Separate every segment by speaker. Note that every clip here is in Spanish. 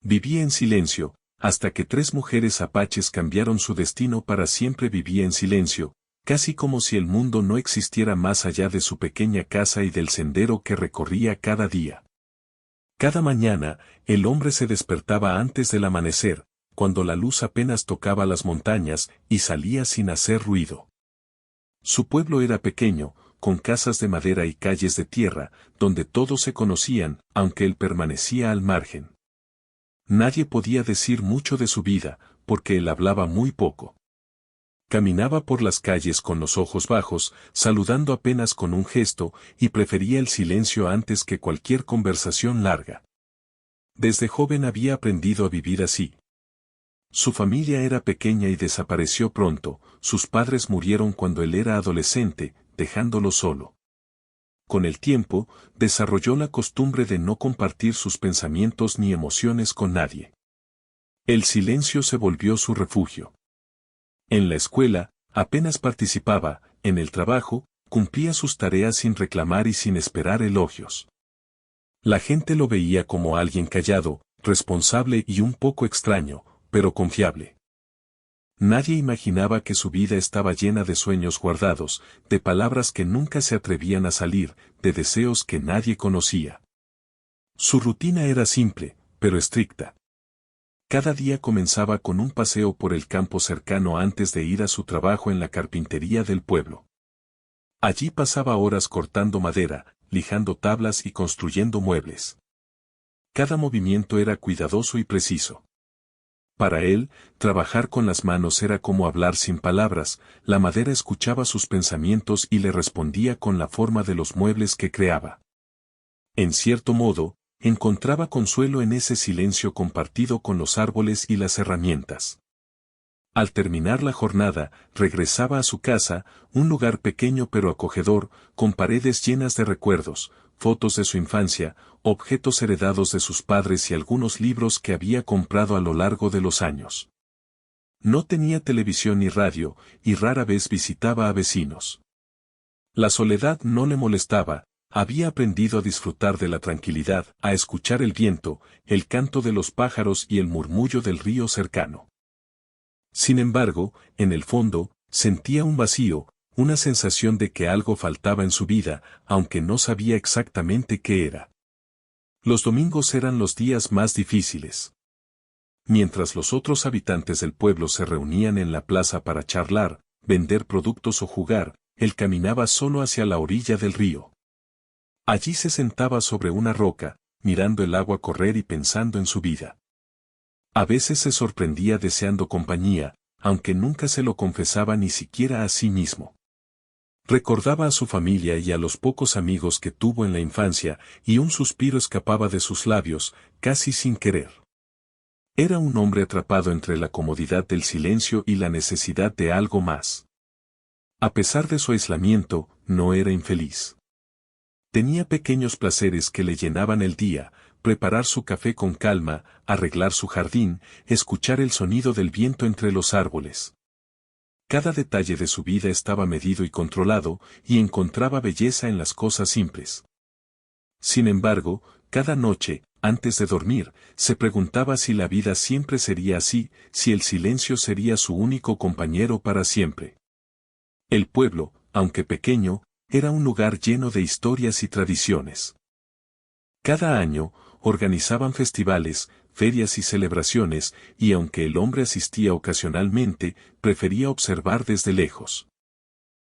Speaker 1: Vivía en silencio, hasta que 3 mujeres apaches cambiaron su destino para siempre. Vivía en silencio, casi como si el mundo no existiera más allá de su pequeña casa y del sendero que recorría cada día. Cada mañana, el hombre se despertaba antes del amanecer, cuando la luz apenas tocaba las montañas, y salía sin hacer ruido. Su pueblo era pequeño, con casas de madera y calles de tierra, donde todos se conocían, aunque él permanecía al margen. Nadie podía decir mucho de su vida, porque él hablaba muy poco. Caminaba por las calles con los ojos bajos, saludando apenas con un gesto, y prefería el silencio antes que cualquier conversación larga. Desde joven había aprendido a vivir así. Su familia era pequeña y desapareció pronto. Sus padres murieron cuando él era adolescente, dejándolo solo. Con el tiempo, desarrolló la costumbre de no compartir sus pensamientos ni emociones con nadie. El silencio se volvió su refugio. En la escuela, apenas participaba; en el trabajo, cumplía sus tareas sin reclamar y sin esperar elogios. La gente lo veía como alguien callado, responsable y un poco extraño, pero confiable. Nadie imaginaba que su vida estaba llena de sueños guardados, de palabras que nunca se atrevían a salir, de deseos que nadie conocía. Su rutina era simple, pero estricta. Cada día comenzaba con un paseo por el campo cercano antes de ir a su trabajo en la carpintería del pueblo. Allí pasaba horas cortando madera, lijando tablas y construyendo muebles. Cada movimiento era cuidadoso y preciso. Para él, trabajar con las manos era como hablar sin palabras. La madera escuchaba sus pensamientos y le respondía con la forma de los muebles que creaba. En cierto modo, encontraba consuelo en ese silencio compartido con los árboles y las herramientas. Al terminar la jornada, regresaba a su casa, un lugar pequeño pero acogedor, con paredes llenas de recuerdos, fotos de su infancia, objetos heredados de sus padres y algunos libros que había comprado a lo largo de los años. No tenía televisión ni radio, y rara vez visitaba a vecinos. La soledad no le molestaba. Había aprendido a disfrutar de la tranquilidad, a escuchar el viento, el canto de los pájaros y el murmullo del río cercano. Sin embargo, en el fondo, sentía un vacío, una sensación de que algo faltaba en su vida, aunque no sabía exactamente qué era. Los domingos eran los días más difíciles. Mientras los otros habitantes del pueblo se reunían en la plaza para charlar, vender productos o jugar, él caminaba solo hacia la orilla del río. Allí se sentaba sobre una roca, mirando el agua correr y pensando en su vida. A veces se sorprendía deseando compañía, aunque nunca se lo confesaba ni siquiera a sí mismo. Recordaba a su familia y a los pocos amigos que tuvo en la infancia, y un suspiro escapaba de sus labios, casi sin querer. Era un hombre atrapado entre la comodidad del silencio y la necesidad de algo más. A pesar de su aislamiento, no era infeliz. Tenía pequeños placeres que le llenaban el día: preparar su café con calma, arreglar su jardín, escuchar el sonido del viento entre los árboles. Cada detalle de su vida estaba medido y controlado, y encontraba belleza en las cosas simples. Sin embargo, cada noche, antes de dormir, se preguntaba si la vida siempre sería así, si el silencio sería su único compañero para siempre. El pueblo, aunque pequeño, era un lugar lleno de historias y tradiciones. Cada año, organizaban festivales, ferias y celebraciones, y aunque el hombre asistía ocasionalmente, prefería observar desde lejos.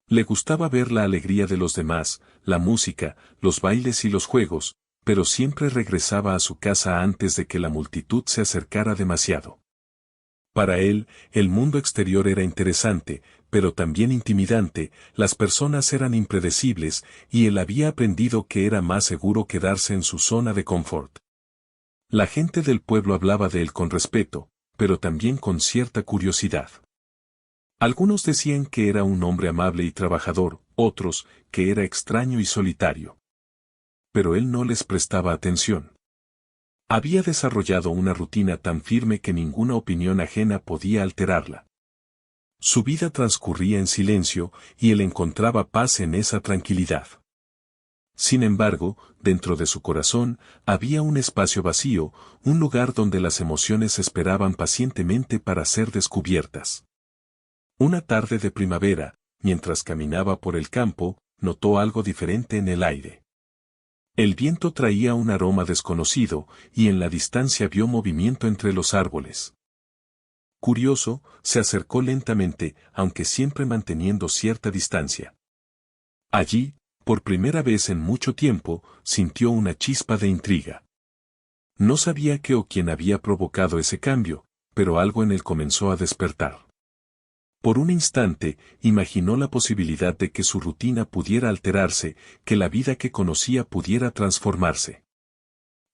Speaker 1: Le gustaba ver la alegría de los demás, la música, los bailes y los juegos, pero siempre regresaba a su casa antes de que la multitud se acercara demasiado. Para él, el mundo exterior era interesante, pero también intimidante. Las personas eran impredecibles, y él había aprendido que era más seguro quedarse en su zona de confort. La gente del pueblo hablaba de él con respeto, pero también con cierta curiosidad. Algunos decían que era un hombre amable y trabajador, otros, que era extraño y solitario. Pero él no les prestaba atención. Había desarrollado una rutina tan firme que ninguna opinión ajena podía alterarla. Su vida transcurría en silencio, y él encontraba paz en esa tranquilidad. Sin embargo, dentro de su corazón, había un espacio vacío, un lugar donde las emociones esperaban pacientemente para ser descubiertas. Una tarde de primavera, mientras caminaba por el campo, notó algo diferente en el aire. El viento traía un aroma desconocido, y en la distancia vio movimiento entre los árboles. Curioso, se acercó lentamente, aunque siempre manteniendo cierta distancia. Allí, por primera vez en mucho tiempo, sintió una chispa de intriga. No sabía qué o quién había provocado ese cambio, pero algo en él comenzó a despertar. Por un instante, imaginó la posibilidad de que su rutina pudiera alterarse, que la vida que conocía pudiera transformarse.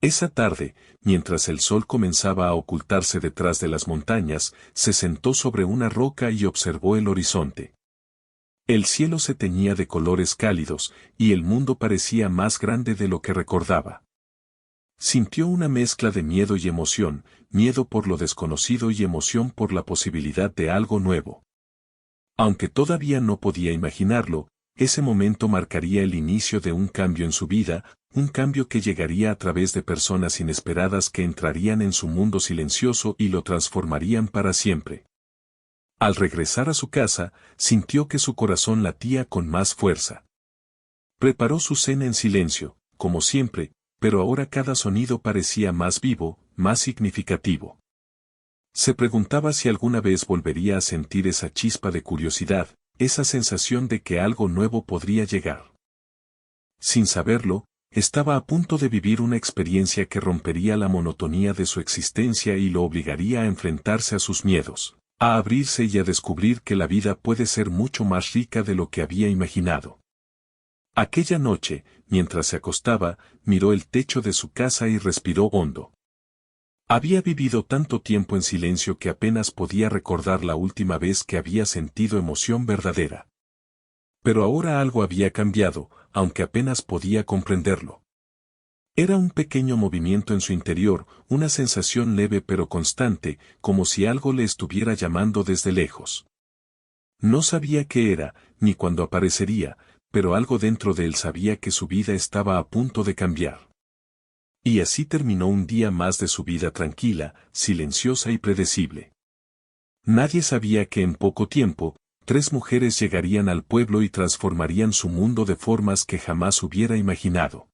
Speaker 1: Esa tarde, mientras el sol comenzaba a ocultarse detrás de las montañas, se sentó sobre una roca y observó el horizonte. El cielo se teñía de colores cálidos, y el mundo parecía más grande de lo que recordaba. Sintió una mezcla de miedo y emoción, miedo por lo desconocido y emoción por la posibilidad de algo nuevo. Aunque todavía no podía imaginarlo, ese momento marcaría el inicio de un cambio en su vida, un cambio que llegaría a través de personas inesperadas que entrarían en su mundo silencioso y lo transformarían para siempre. Al regresar a su casa, sintió que su corazón latía con más fuerza. Preparó su cena en silencio, como siempre, pero ahora cada sonido parecía más vivo, más significativo. Se preguntaba si alguna vez volvería a sentir esa chispa de curiosidad, esa sensación de que algo nuevo podría llegar. Sin saberlo, estaba a punto de vivir una experiencia que rompería la monotonía de su existencia y lo obligaría a enfrentarse a sus miedos, a abrirse y a descubrir que la vida puede ser mucho más rica de lo que había imaginado. Aquella noche, mientras se acostaba, miró el techo de su casa y respiró hondo. Había vivido tanto tiempo en silencio que apenas podía recordar la última vez que había sentido emoción verdadera. Pero ahora algo había cambiado, aunque apenas podía comprenderlo. Era un pequeño movimiento en su interior, una sensación leve pero constante, como si algo le estuviera llamando desde lejos. No sabía qué era, ni cuándo aparecería, pero algo dentro de él sabía que su vida estaba a punto de cambiar. Y así terminó un día más de su vida tranquila, silenciosa y predecible. Nadie sabía que en poco tiempo, 3 mujeres llegarían al pueblo y transformarían su mundo de formas que jamás hubiera imaginado.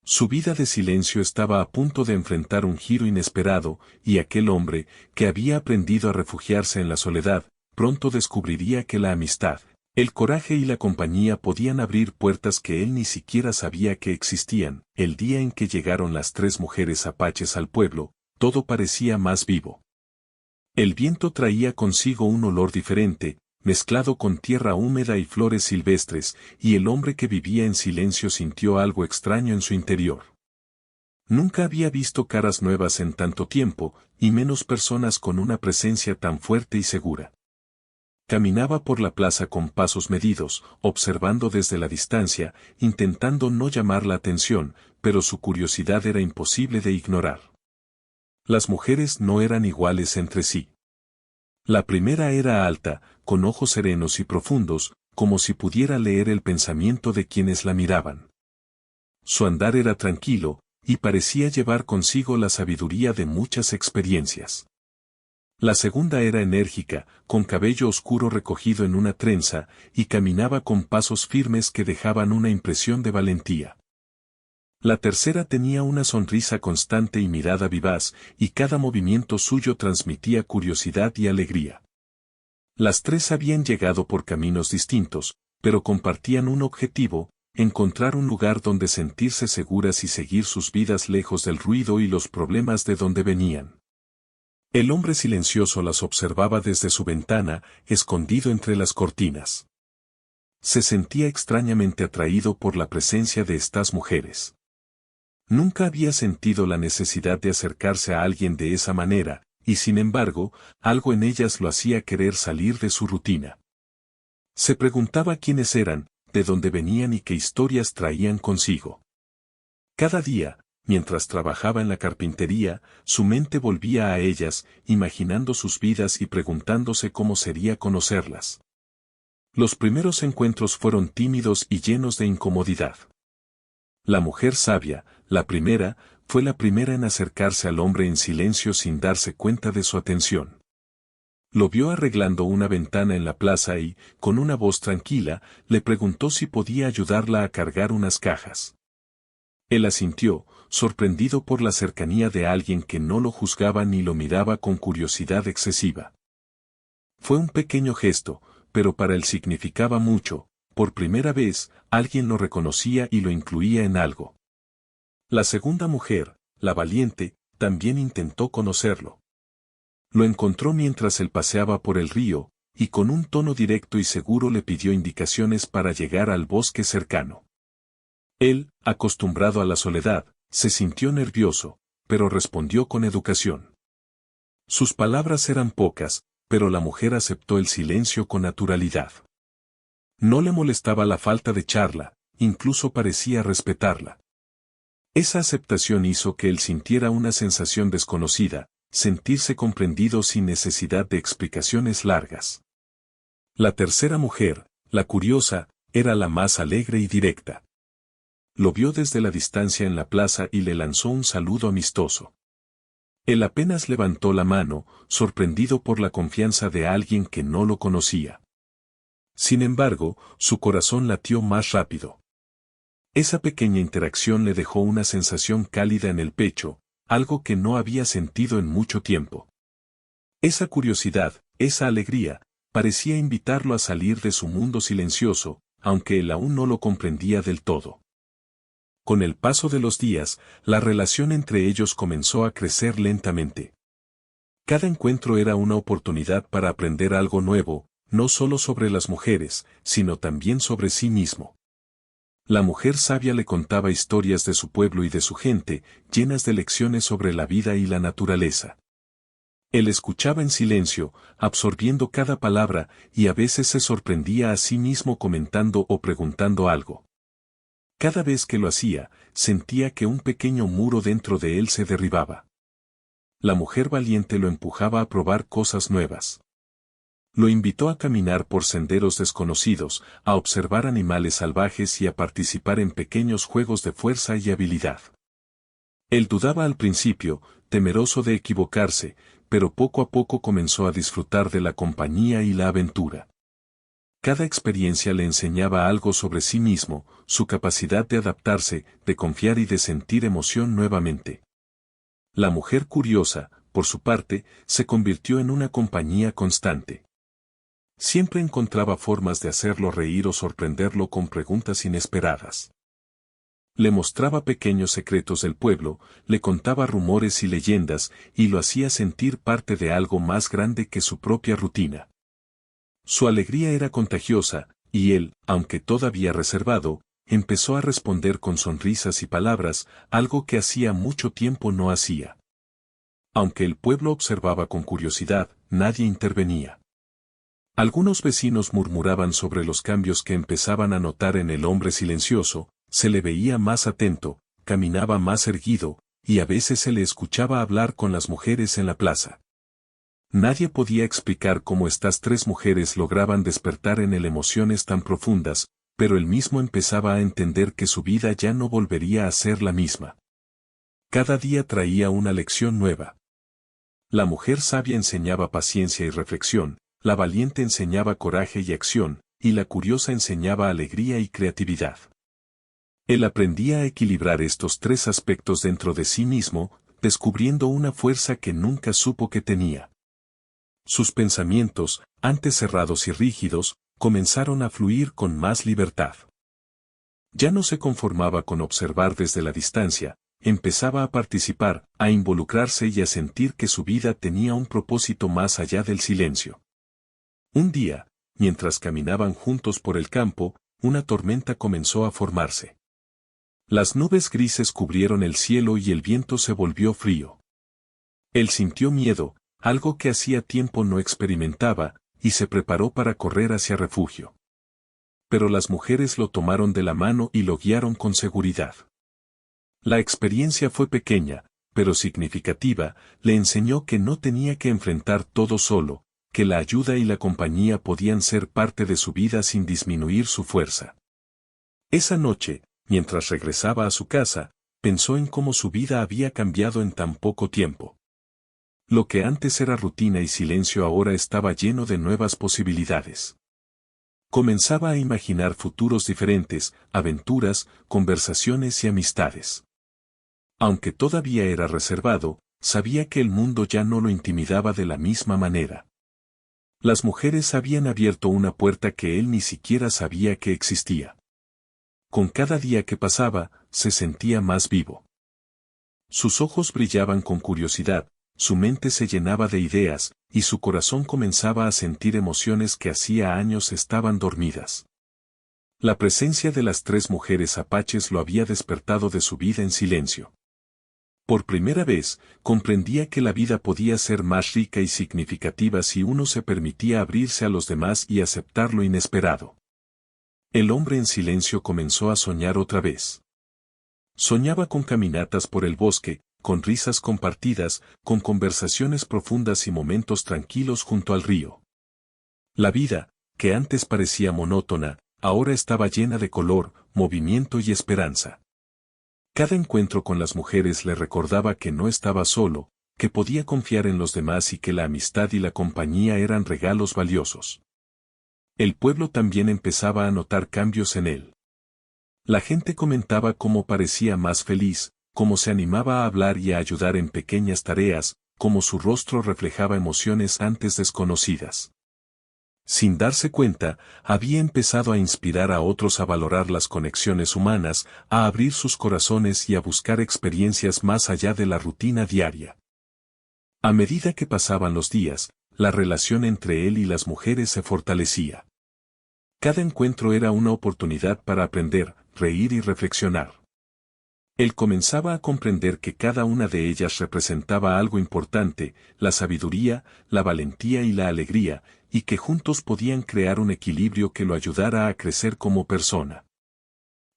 Speaker 1: Su vida de silencio estaba a punto de enfrentar un giro inesperado, y aquel hombre, que había aprendido a refugiarse en la soledad, pronto descubriría que la amistad, el coraje y la compañía podían abrir puertas que él ni siquiera sabía que existían. El día en que llegaron las 3 mujeres apaches al pueblo, todo parecía más vivo. El viento traía consigo un olor diferente, mezclado con tierra húmeda y flores silvestres, y el hombre que vivía en silencio sintió algo extraño en su interior. Nunca había visto caras nuevas en tanto tiempo, y menos personas con una presencia tan fuerte y segura. Caminaba por la plaza con pasos medidos, observando desde la distancia, intentando no llamar la atención, pero su curiosidad era imposible de ignorar. Las mujeres no eran iguales entre sí. La primera era alta, con ojos serenos y profundos, como si pudiera leer el pensamiento de quienes la miraban. Su andar era tranquilo, y parecía llevar consigo la sabiduría de muchas experiencias. La segunda era enérgica, con cabello oscuro recogido en una trenza, y caminaba con pasos firmes que dejaban una impresión de valentía. La tercera tenía una sonrisa constante y mirada vivaz, y cada movimiento suyo transmitía curiosidad y alegría. Las 3 habían llegado por caminos distintos, pero compartían un objetivo: encontrar un lugar donde sentirse seguras y seguir sus vidas lejos del ruido y los problemas de donde venían. El hombre silencioso las observaba desde su ventana, escondido entre las cortinas. Se sentía extrañamente atraído por la presencia de estas mujeres. Nunca había sentido la necesidad de acercarse a alguien de esa manera, y sin embargo, algo en ellas lo hacía querer salir de su rutina. Se preguntaba quiénes eran, de dónde venían y qué historias traían consigo. Cada día, mientras trabajaba en la carpintería, su mente volvía a ellas, imaginando sus vidas y preguntándose cómo sería conocerlas. Los primeros encuentros fueron tímidos y llenos de incomodidad. La mujer sabia, la primera, fue la primera en acercarse al hombre en silencio sin darse cuenta de su atención. Lo vio arreglando una ventana en la plaza y, con una voz tranquila, le preguntó si podía ayudarla a cargar unas cajas. Él asintió, sorprendido por la cercanía de alguien que no lo juzgaba ni lo miraba con curiosidad excesiva. Fue un pequeño gesto, pero para él significaba mucho. Por primera vez, alguien lo reconocía y lo incluía en algo. La segunda mujer, la valiente, también intentó conocerlo. Lo encontró mientras él paseaba por el río, y con un tono directo y seguro le pidió indicaciones para llegar al bosque cercano. Él, acostumbrado a la soledad, se sintió nervioso, pero respondió con educación. Sus palabras eran pocas, pero la mujer aceptó el silencio con naturalidad. No le molestaba la falta de charla, incluso parecía respetarla. Esa aceptación hizo que él sintiera una sensación desconocida, sentirse comprendido sin necesidad de explicaciones largas. La tercera mujer, la curiosa, era la más alegre y directa. Lo vio desde la distancia en la plaza y le lanzó un saludo amistoso. Él apenas levantó la mano, sorprendido por la confianza de alguien que no lo conocía. Sin embargo, su corazón latió más rápido. Esa pequeña interacción le dejó una sensación cálida en el pecho, algo que no había sentido en mucho tiempo. Esa curiosidad, esa alegría, parecía invitarlo a salir de su mundo silencioso, aunque él aún no lo comprendía del todo. Con el paso de los días, la relación entre ellos comenzó a crecer lentamente. Cada encuentro era una oportunidad para aprender algo nuevo, no solo sobre las mujeres, sino también sobre sí mismo. La mujer sabia le contaba historias de su pueblo y de su gente, llenas de lecciones sobre la vida y la naturaleza. Él escuchaba en silencio, absorbiendo cada palabra, y a veces se sorprendía a sí mismo comentando o preguntando algo. Cada vez que lo hacía, sentía que un pequeño muro dentro de él se derribaba. La mujer valiente lo empujaba a probar cosas nuevas. Lo invitó a caminar por senderos desconocidos, a observar animales salvajes y a participar en pequeños juegos de fuerza y habilidad. Él dudaba al principio, temeroso de equivocarse, pero poco a poco comenzó a disfrutar de la compañía y la aventura. Cada experiencia le enseñaba algo sobre sí mismo, su capacidad de adaptarse, de confiar y de sentir emoción nuevamente. La mujer curiosa, por su parte, se convirtió en una compañía constante. Siempre encontraba formas de hacerlo reír o sorprenderlo con preguntas inesperadas. Le mostraba pequeños secretos del pueblo, le contaba rumores y leyendas, y lo hacía sentir parte de algo más grande que su propia rutina. Su alegría era contagiosa, y él, aunque todavía reservado, empezó a responder con sonrisas y palabras, algo que hacía mucho tiempo no hacía. Aunque el pueblo observaba con curiosidad, nadie intervenía. Algunos vecinos murmuraban sobre los cambios que empezaban a notar en el hombre silencioso, se le veía más atento, caminaba más erguido, y a veces se le escuchaba hablar con las mujeres en la plaza. Nadie podía explicar cómo estas tres mujeres lograban despertar en él emociones tan profundas, pero él mismo empezaba a entender que su vida ya no volvería a ser la misma. Cada día traía una lección nueva. La mujer sabia enseñaba paciencia y reflexión, la valiente enseñaba coraje y acción, y la curiosa enseñaba alegría y creatividad. Él aprendía a equilibrar estos tres aspectos dentro de sí mismo, descubriendo una fuerza que nunca supo que tenía. Sus pensamientos, antes cerrados y rígidos, comenzaron a fluir con más libertad. Ya no se conformaba con observar desde la distancia, empezaba a participar, a involucrarse y a sentir que su vida tenía un propósito más allá del silencio. Un día, mientras caminaban juntos por el campo, una tormenta comenzó a formarse. Las nubes grises cubrieron el cielo y el viento se volvió frío. Él sintió miedo, algo que hacía tiempo no experimentaba, y se preparó para correr hacia refugio. Pero las mujeres lo tomaron de la mano y lo guiaron con seguridad. La experiencia fue pequeña, pero significativa, le enseñó que no tenía que enfrentar todo solo, que la ayuda y la compañía podían ser parte de su vida sin disminuir su fuerza. Esa noche, mientras regresaba a su casa, pensó en cómo su vida había cambiado en tan poco tiempo. Lo que antes era rutina y silencio ahora estaba lleno de nuevas posibilidades. Comenzaba a imaginar futuros diferentes, aventuras, conversaciones y amistades. Aunque todavía era reservado, sabía que el mundo ya no lo intimidaba de la misma manera. Las mujeres habían abierto una puerta que él ni siquiera sabía que existía. Con cada día que pasaba, se sentía más vivo. Sus ojos brillaban con curiosidad, su mente se llenaba de ideas, y su corazón comenzaba a sentir emociones que hacía años estaban dormidas. La presencia de las 3 mujeres apaches lo había despertado de su vida en silencio. Por primera vez, comprendía que la vida podía ser más rica y significativa si uno se permitía abrirse a los demás y aceptar lo inesperado. El hombre en silencio comenzó a soñar otra vez. Soñaba con caminatas por el bosque, con risas compartidas, con conversaciones profundas y momentos tranquilos junto al río. La vida, que antes parecía monótona, ahora estaba llena de color, movimiento y esperanza. Cada encuentro con las mujeres le recordaba que no estaba solo, que podía confiar en los demás y que la amistad y la compañía eran regalos valiosos. El pueblo también empezaba a notar cambios en él. La gente comentaba cómo parecía más feliz, cómo se animaba a hablar y a ayudar en pequeñas tareas, cómo su rostro reflejaba emociones antes desconocidas. Sin darse cuenta, había empezado a inspirar a otros a valorar las conexiones humanas, a abrir sus corazones y a buscar experiencias más allá de la rutina diaria. A medida que pasaban los días, la relación entre él y las mujeres se fortalecía. Cada encuentro era una oportunidad para aprender, reír y reflexionar. Él comenzaba a comprender que cada una de ellas representaba algo importante, la sabiduría, la valentía y la alegría, y que juntos podían crear un equilibrio que lo ayudara a crecer como persona.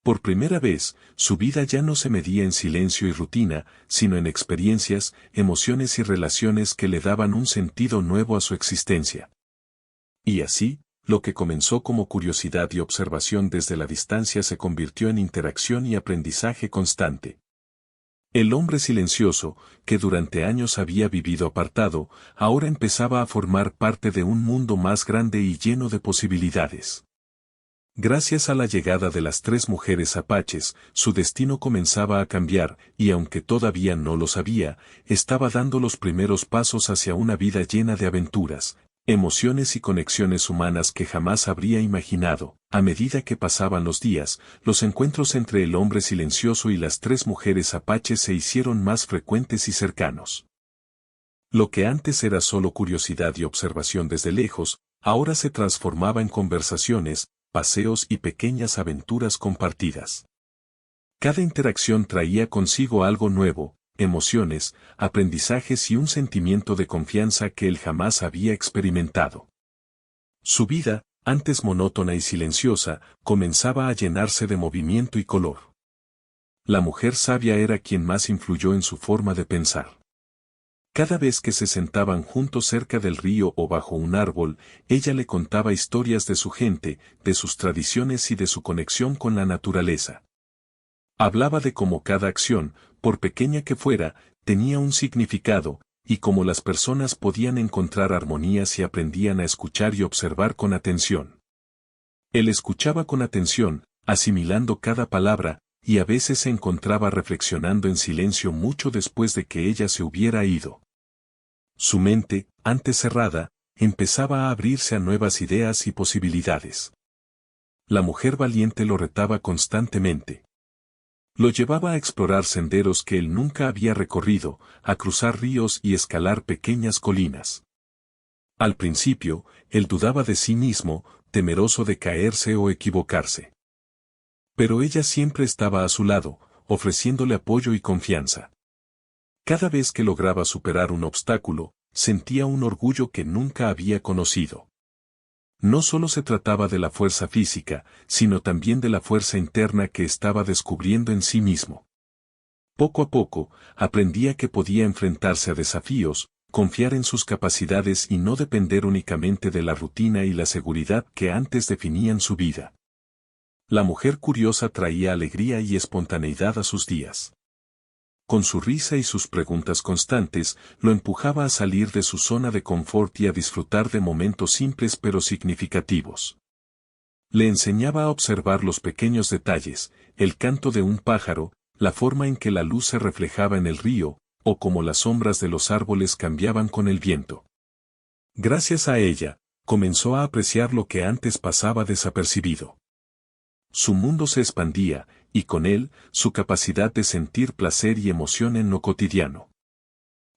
Speaker 1: Por primera vez, su vida ya no se medía en silencio y rutina, sino en experiencias, emociones y relaciones que le daban un sentido nuevo a su existencia. Y así, lo que comenzó como curiosidad y observación desde la distancia se convirtió en interacción y aprendizaje constante. El hombre silencioso, que durante años había vivido apartado, ahora empezaba a formar parte de un mundo más grande y lleno de posibilidades. Gracias a la llegada de las 3 mujeres apaches, su destino comenzaba a cambiar, y aunque todavía no lo sabía, estaba dando los primeros pasos hacia una vida llena de aventuras, emociones y conexiones humanas que jamás habría imaginado. A medida que pasaban los días, los encuentros entre el hombre silencioso y las 3 mujeres apaches se hicieron más frecuentes y cercanos. Lo que antes era solo curiosidad y observación desde lejos, ahora se transformaba en conversaciones, paseos y pequeñas aventuras compartidas. Cada interacción traía consigo algo nuevo, emociones, aprendizajes y un sentimiento de confianza que él jamás había experimentado. Su vida, antes monótona y silenciosa, comenzaba a llenarse de movimiento y color. La mujer sabia era quien más influyó en su forma de pensar. Cada vez que se sentaban juntos cerca del río o bajo un árbol, ella le contaba historias de su gente, de sus tradiciones y de su conexión con la naturaleza. Hablaba de cómo cada acción, por pequeña que fuera, tenía un significado, y cómo las personas podían encontrar armonía si aprendían a escuchar y observar con atención. Él escuchaba con atención, asimilando cada palabra, y a veces se encontraba reflexionando en silencio mucho después de que ella se hubiera ido. Su mente, antes cerrada, empezaba a abrirse a nuevas ideas y posibilidades. La mujer valiente lo retaba constantemente. Lo llevaba a explorar senderos que él nunca había recorrido, a cruzar ríos y escalar pequeñas colinas. Al principio, él dudaba de sí mismo, temeroso de caerse o equivocarse. Pero ella siempre estaba a su lado, ofreciéndole apoyo y confianza. Cada vez que lograba superar un obstáculo, sentía un orgullo que nunca había conocido. No solo se trataba de la fuerza física, sino también de la fuerza interna que estaba descubriendo en sí mismo. Poco a poco, aprendía que podía enfrentarse a desafíos, confiar en sus capacidades y no depender únicamente de la rutina y la seguridad que antes definían su vida. La mujer curiosa traía alegría y espontaneidad a sus días. Con su risa y sus preguntas constantes, lo empujaba a salir de su zona de confort y a disfrutar de momentos simples pero significativos. Le enseñaba a observar los pequeños detalles, el canto de un pájaro, la forma en que la luz se reflejaba en el río, o cómo las sombras de los árboles cambiaban con el viento. Gracias a ella, comenzó a apreciar lo que antes pasaba desapercibido. Su mundo se expandía, y con él, su capacidad de sentir placer y emoción en lo cotidiano.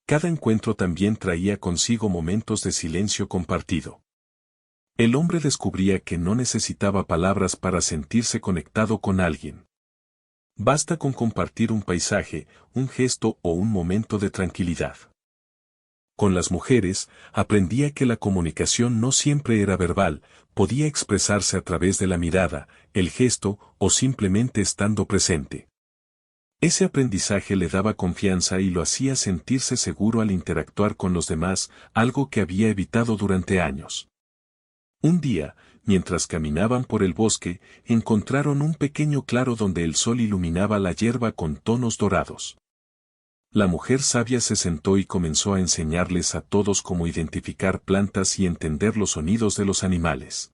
Speaker 1: Cada encuentro también traía consigo momentos de silencio compartido. El hombre descubría que no necesitaba palabras para sentirse conectado con alguien. Basta con compartir un paisaje, un gesto o un momento de tranquilidad. Con las mujeres, aprendía que la comunicación no siempre era verbal, podía expresarse a través de la mirada, el gesto o simplemente estando presente. Ese aprendizaje le daba confianza y lo hacía sentirse seguro al interactuar con los demás, algo que había evitado durante años. Un día, mientras caminaban por el bosque, encontraron un pequeño claro donde el sol iluminaba la hierba con tonos dorados. La mujer sabia se sentó y comenzó a enseñarles a todos cómo identificar plantas y entender los sonidos de los animales.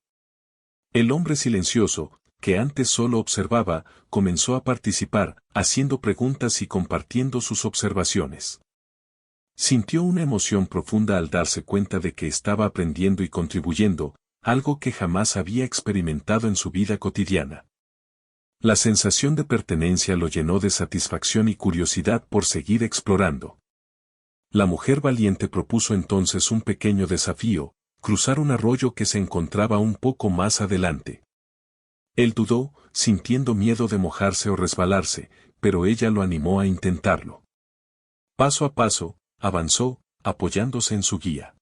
Speaker 1: El hombre silencioso, que antes solo observaba, comenzó a participar, haciendo preguntas y compartiendo sus observaciones. Sintió una emoción profunda al darse cuenta de que estaba aprendiendo y contribuyendo, algo que jamás había experimentado en su vida cotidiana. La sensación de pertenencia lo llenó de satisfacción y curiosidad por seguir explorando. La mujer valiente propuso entonces un pequeño desafío, cruzar un arroyo que se encontraba un poco más adelante. Él dudó, sintiendo miedo de mojarse o resbalarse, pero ella lo animó a intentarlo. Paso a paso, avanzó, apoyándose en su guía.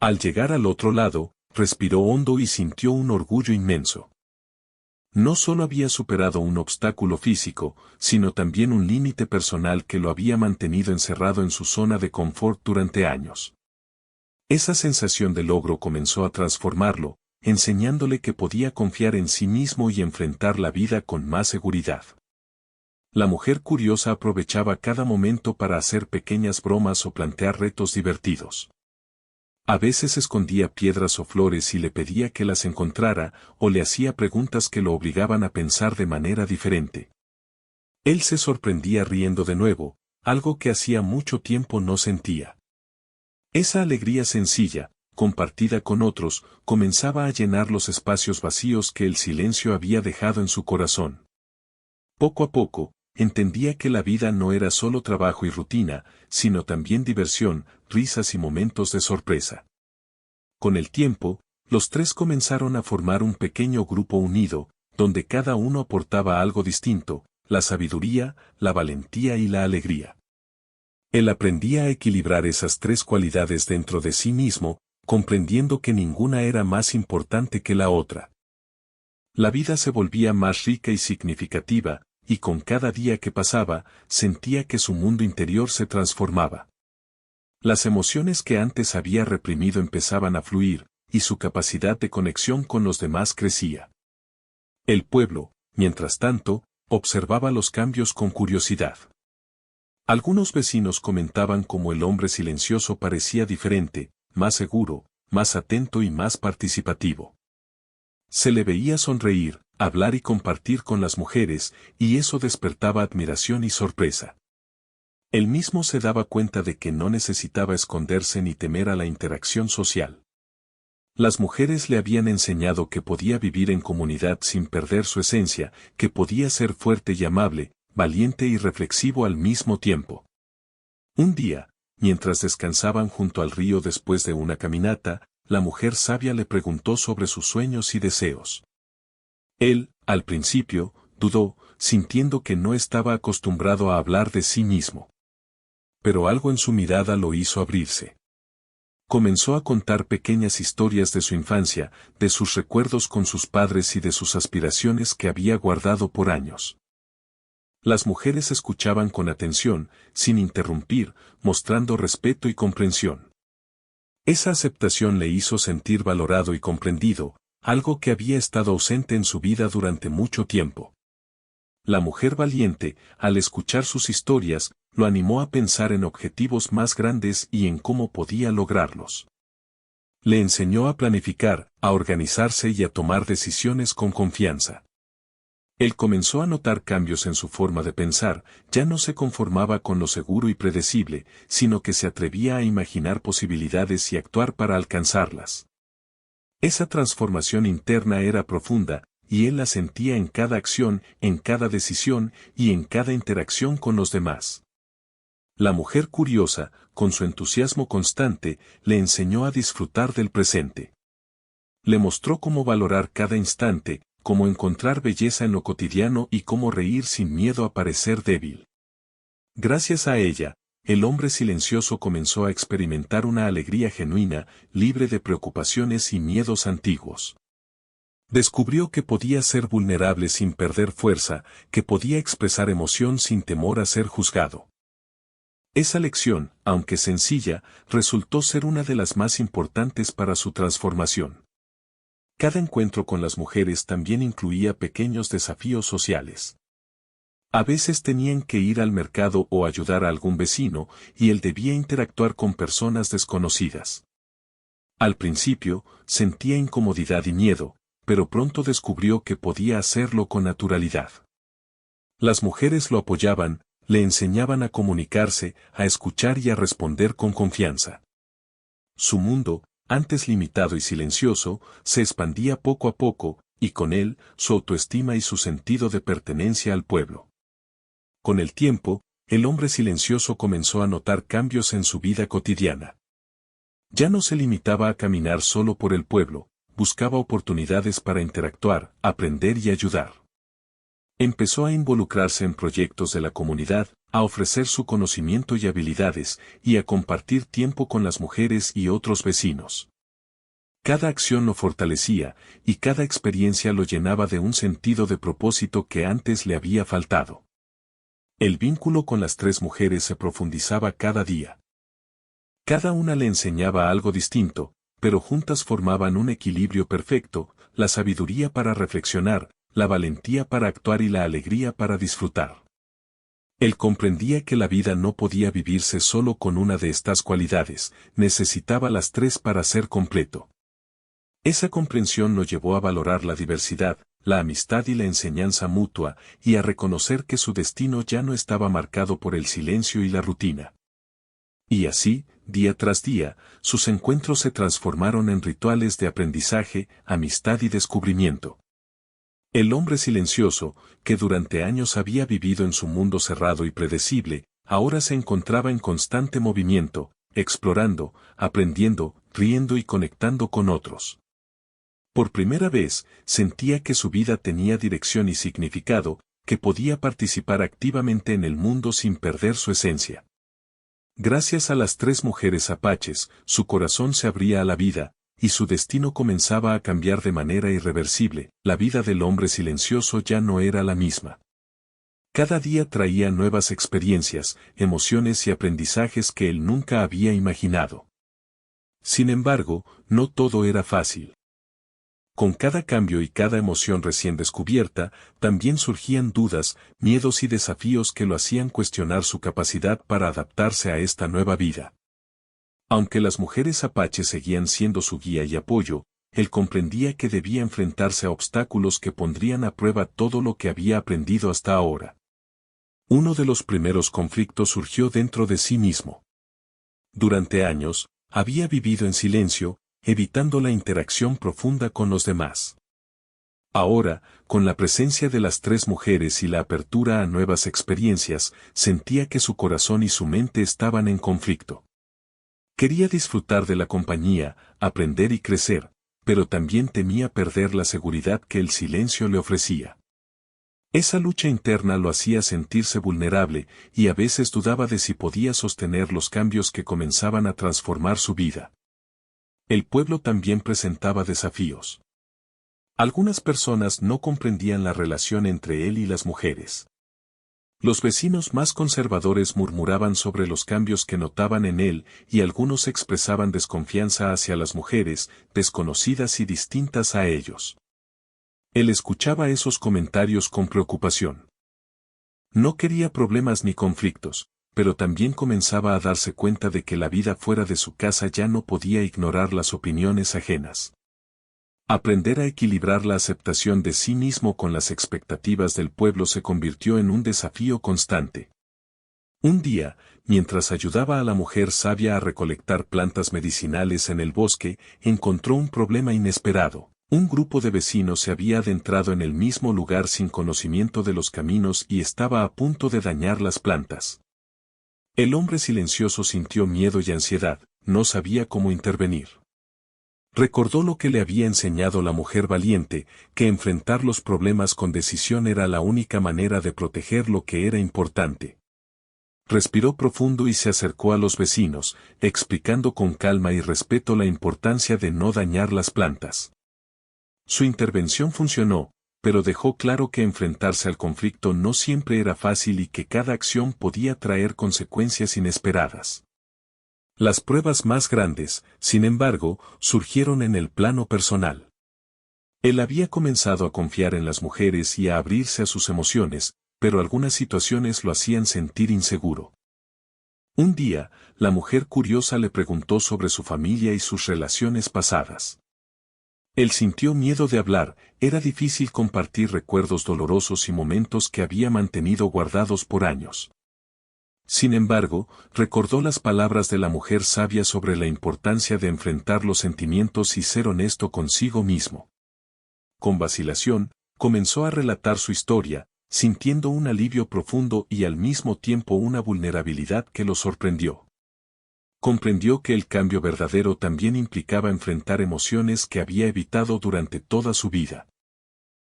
Speaker 1: Al llegar al otro lado, respiró hondo y sintió un orgullo inmenso. No solo había superado un obstáculo físico, sino también un límite personal que lo había mantenido encerrado en su zona de confort durante años. Esa sensación de logro comenzó a transformarlo, enseñándole que podía confiar en sí mismo y enfrentar la vida con más seguridad. La mujer curiosa aprovechaba cada momento para hacer pequeñas bromas o plantear retos divertidos. A veces escondía piedras o flores y le pedía que las encontrara, o le hacía preguntas que lo obligaban a pensar de manera diferente. Él se sorprendía riendo de nuevo, algo que hacía mucho tiempo no sentía. Esa alegría sencilla, compartida con otros, comenzaba a llenar los espacios vacíos que el silencio había dejado en su corazón. Poco a poco, entendía que la vida no era solo trabajo y rutina, sino también diversión, risas y momentos de sorpresa. Con el tiempo, los tres comenzaron a formar un pequeño grupo unido, donde cada uno aportaba algo distinto, la sabiduría, la valentía y la alegría. Él aprendía a equilibrar esas tres cualidades dentro de sí mismo, comprendiendo que ninguna era más importante que la otra. La vida se volvía más rica y significativa, y con cada día que pasaba, sentía que su mundo interior se transformaba. Las emociones que antes había reprimido empezaban a fluir, y su capacidad de conexión con los demás crecía. El pueblo, mientras tanto, observaba los cambios con curiosidad. Algunos vecinos comentaban cómo el hombre silencioso parecía diferente, más seguro, más atento y más participativo. Se le veía sonreír, hablar y compartir con las mujeres, y eso despertaba admiración y sorpresa. Él mismo se daba cuenta de que no necesitaba esconderse ni temer a la interacción social. Las mujeres le habían enseñado que podía vivir en comunidad sin perder su esencia, que podía ser fuerte y amable, valiente y reflexivo al mismo tiempo. Un día, mientras descansaban junto al río después de una caminata, la mujer sabia le preguntó sobre sus sueños y deseos. Él, al principio, dudó, sintiendo que no estaba acostumbrado a hablar de sí mismo. Pero algo en su mirada lo hizo abrirse. Comenzó a contar pequeñas historias de su infancia, de sus recuerdos con sus padres y de sus aspiraciones que había guardado por años. Las mujeres escuchaban con atención, sin interrumpir, mostrando respeto y comprensión. Esa aceptación le hizo sentir valorado y comprendido, algo que había estado ausente en su vida durante mucho tiempo. La mujer valiente, al escuchar sus historias, lo animó a pensar en objetivos más grandes y en cómo podía lograrlos. Le enseñó a planificar, a organizarse y a tomar decisiones con confianza. Él comenzó a notar cambios en su forma de pensar, ya no se conformaba con lo seguro y predecible, sino que se atrevía a imaginar posibilidades y actuar para alcanzarlas. Esa transformación interna era profunda, y él la sentía en cada acción, en cada decisión y en cada interacción con los demás. La mujer curiosa, con su entusiasmo constante, le enseñó a disfrutar del presente. Le mostró cómo valorar cada instante, cómo encontrar belleza en lo cotidiano y cómo reír sin miedo a parecer débil. Gracias a ella, el hombre silencioso comenzó a experimentar una alegría genuina, libre de preocupaciones y miedos antiguos. Descubrió que podía ser vulnerable sin perder fuerza, que podía expresar emoción sin temor a ser juzgado. Esa lección, aunque sencilla, resultó ser una de las más importantes para su transformación. Cada encuentro con las mujeres también incluía pequeños desafíos sociales. A veces tenían que ir al mercado o ayudar a algún vecino, y él debía interactuar con personas desconocidas. Al principio, sentía incomodidad y miedo, pero pronto descubrió que podía hacerlo con naturalidad. Las mujeres lo apoyaban, le enseñaban a comunicarse, a escuchar y a responder con confianza. Su mundo, antes limitado y silencioso, se expandía poco a poco, y con él, su autoestima y su sentido de pertenencia al pueblo. Con el tiempo, el hombre silencioso comenzó a notar cambios en su vida cotidiana. Ya no se limitaba a caminar solo por el pueblo, buscaba oportunidades para interactuar, aprender y ayudar. Empezó a involucrarse en proyectos de la comunidad, a ofrecer su conocimiento y habilidades, y a compartir tiempo con las mujeres y otros vecinos. Cada acción lo fortalecía, y cada experiencia lo llenaba de un sentido de propósito que antes le había faltado. El vínculo con las tres mujeres se profundizaba cada día. Cada una le enseñaba algo distinto, pero juntas formaban un equilibrio perfecto, la sabiduría para reflexionar, la valentía para actuar y la alegría para disfrutar. Él comprendía que la vida no podía vivirse solo con una de estas cualidades, necesitaba las tres para ser completo. Esa comprensión lo llevó a valorar la diversidad, la amistad y la enseñanza mutua, y a reconocer que su destino ya no estaba marcado por el silencio y la rutina. Y así, día tras día, sus encuentros se transformaron en rituales de aprendizaje, amistad y descubrimiento. El hombre silencioso, que durante años había vivido en su mundo cerrado y predecible, ahora se encontraba en constante movimiento, explorando, aprendiendo, riendo y conectando con otros. Por primera vez, sentía que su vida tenía dirección y significado, que podía participar activamente en el mundo sin perder su esencia. Gracias a las tres mujeres apaches, su corazón se abría a la vida, y su destino comenzaba a cambiar de manera irreversible. La vida del hombre silencioso ya no era la misma. Cada día traía nuevas experiencias, emociones y aprendizajes que él nunca había imaginado. Sin embargo, no todo era fácil. Con cada cambio y cada emoción recién descubierta, también surgían dudas, miedos y desafíos que lo hacían cuestionar su capacidad para adaptarse a esta nueva vida. Aunque las mujeres apaches seguían siendo su guía y apoyo, él comprendía que debía enfrentarse a obstáculos que pondrían a prueba todo lo que había aprendido hasta ahora. Uno de los primeros conflictos surgió dentro de sí mismo. Durante años, había vivido en silencio, evitando la interacción profunda con los demás. Ahora, con la presencia de las tres mujeres y la apertura a nuevas experiencias, sentía que su corazón y su mente estaban en conflicto. Quería disfrutar de la compañía, aprender y crecer, pero también temía perder la seguridad que el silencio le ofrecía. Esa lucha interna lo hacía sentirse vulnerable, y a veces dudaba de si podía sostener los cambios que comenzaban a transformar su vida. El pueblo también presentaba desafíos. Algunas personas no comprendían la relación entre él y las mujeres. Los vecinos más conservadores murmuraban sobre los cambios que notaban en él, y algunos expresaban desconfianza hacia las mujeres, desconocidas y distintas a ellos. Él escuchaba esos comentarios con preocupación. No quería problemas ni conflictos, pero también comenzaba a darse cuenta de que la vida fuera de su casa ya no podía ignorar las opiniones ajenas. Aprender a equilibrar la aceptación de sí mismo con las expectativas del pueblo se convirtió en un desafío constante. Un día, mientras ayudaba a la mujer sabia a recolectar plantas medicinales en el bosque, encontró un problema inesperado. Un grupo de vecinos se había adentrado en el mismo lugar sin conocimiento de los caminos y estaba a punto de dañar las plantas. El hombre silencioso sintió miedo y ansiedad, no sabía cómo intervenir. Recordó lo que le había enseñado la mujer valiente, que enfrentar los problemas con decisión era la única manera de proteger lo que era importante. Respiró profundo y se acercó a los vecinos, explicando con calma y respeto la importancia de no dañar las plantas. Su intervención funcionó, pero dejó claro que enfrentarse al conflicto no siempre era fácil y que cada acción podía traer consecuencias inesperadas. Las pruebas más grandes, sin embargo, surgieron en el plano personal. Él había comenzado a confiar en las mujeres y a abrirse a sus emociones, pero algunas situaciones lo hacían sentir inseguro. Un día, la mujer curiosa le preguntó sobre su familia y sus relaciones pasadas. Él sintió miedo de hablar, era difícil compartir recuerdos dolorosos y momentos que había mantenido guardados por años. Sin embargo, recordó las palabras de la mujer sabia sobre la importancia de enfrentar los sentimientos y ser honesto consigo mismo. Con vacilación, comenzó a relatar su historia, sintiendo un alivio profundo y al mismo tiempo una vulnerabilidad que lo sorprendió. Comprendió que el cambio verdadero también implicaba enfrentar emociones que había evitado durante toda su vida.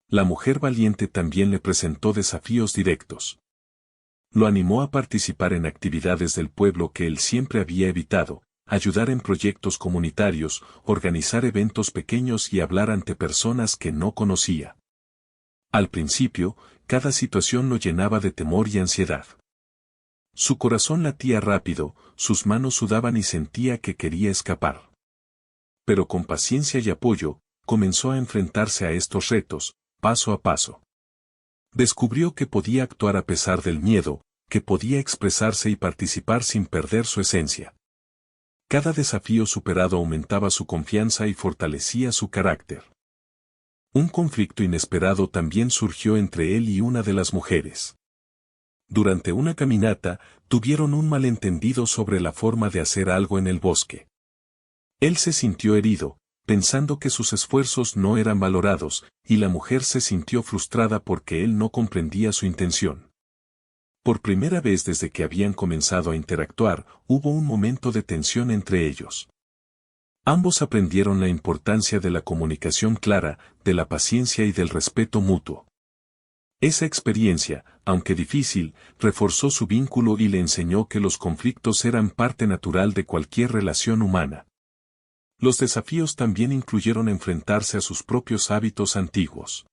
Speaker 1: La mujer valiente también le presentó desafíos directos. Lo animó a participar en actividades del pueblo que él siempre había evitado, ayudar en proyectos comunitarios, organizar eventos pequeños y hablar ante personas que no conocía. Al principio, cada situación lo llenaba de temor y ansiedad. Su corazón latía rápido, sus manos sudaban y sentía que quería escapar. Pero con paciencia y apoyo, comenzó a enfrentarse a estos retos, paso a paso. Descubrió que podía actuar a pesar del miedo, que podía expresarse y participar sin perder su esencia. Cada desafío superado aumentaba su confianza y fortalecía su carácter. Un conflicto inesperado también surgió entre él y una de las mujeres. Durante una caminata, tuvieron un malentendido sobre la forma de hacer algo en el bosque. Él se sintió herido, pensando que sus esfuerzos no eran valorados, y la mujer se sintió frustrada porque él no comprendía su intención. Por primera vez desde que habían comenzado a interactuar, hubo un momento de tensión entre ellos. Ambos aprendieron la importancia de la comunicación clara, de la paciencia y del respeto mutuo. Esa experiencia, aunque difícil, reforzó su vínculo y le enseñó que los conflictos eran parte natural de cualquier relación humana. Los desafíos también incluyeron enfrentarse a sus propios hábitos antiguos.